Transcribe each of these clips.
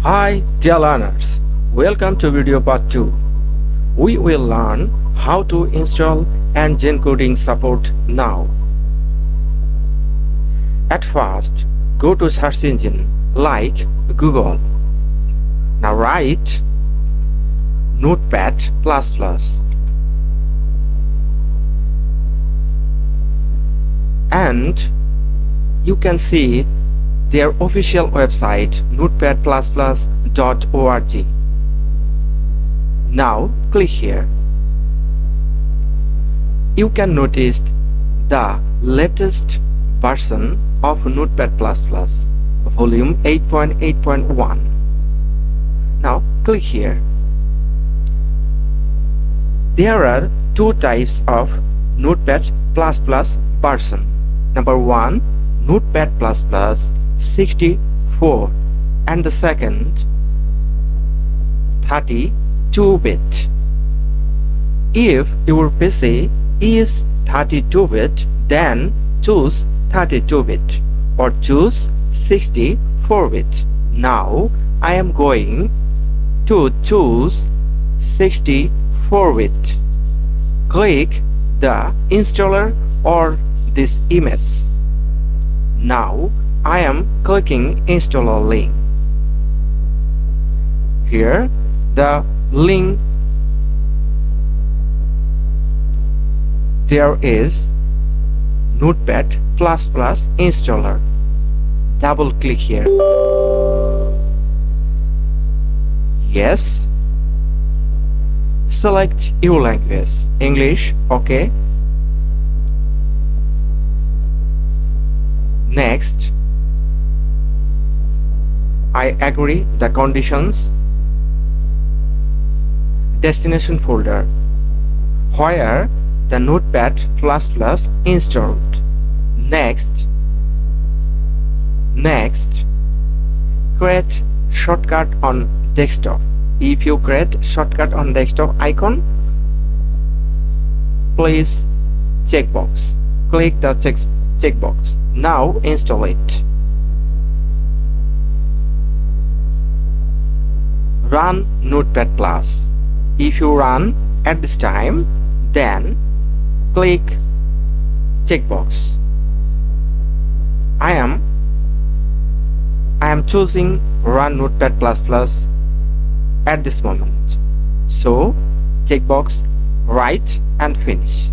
Hi dear learners, welcome to video part 2. We will learn how to install and gencoding support now. At first, go to search engine like Google. Now write notepad++. And you can see their official website notepad++.org. Now click here. You can notice the latest version of Notepad++, volume 8.8.1. Now click here. There are two types of Notepad++ version. Number one, Notepad++ 64, and the second 32-bit. If your PC is 32-bit, then choose 32-bit or choose 64-bit. Now I am going to choose 64-bit. Click the installer or this image. Now I am clicking installer link. Here the link, there is Notepad++ installer. Double click here. Yes. Select your language, English, okay. Next, I agree the conditions. Destination folder where the Notepad++ installed. Next, create shortcut on desktop. If you create shortcut on desktop icon, please checkbox. Click the checkbox. Now install it. Run Notepad+. If you run at this time, then click checkbox. I am choosing run Notepad++ at this moment. So checkbox, write and finish.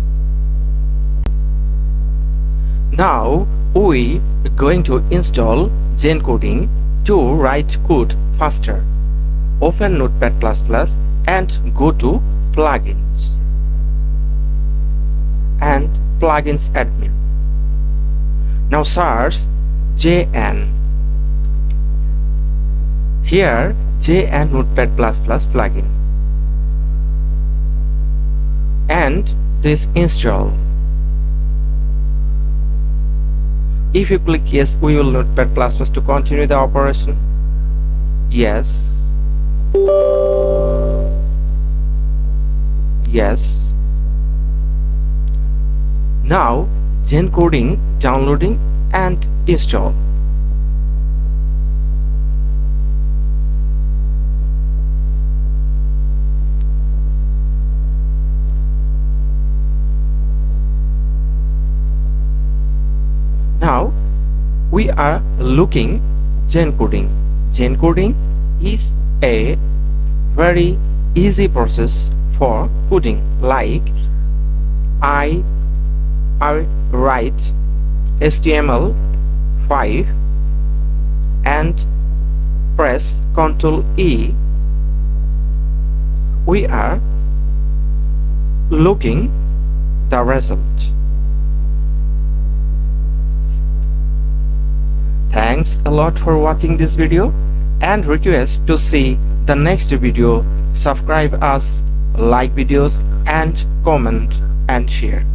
Now we are going to install gencoding to write code faster. Open Notepad++ and go to plugins and plugins admin. Now search JN. Here JN Notepad++ plugin, and this install. If you click yes, we will Notepad++ to continue the operation. Yes. Yes. Now gencoding, downloading and install. Now we are looking gencoding. Gencoding is a very easy process for coding. Like I write HTML5 and press Ctrl E. We are looking the result. Thanks a lot for watching this video, and request to see the next video. Subscribe us, like videos and comment and share.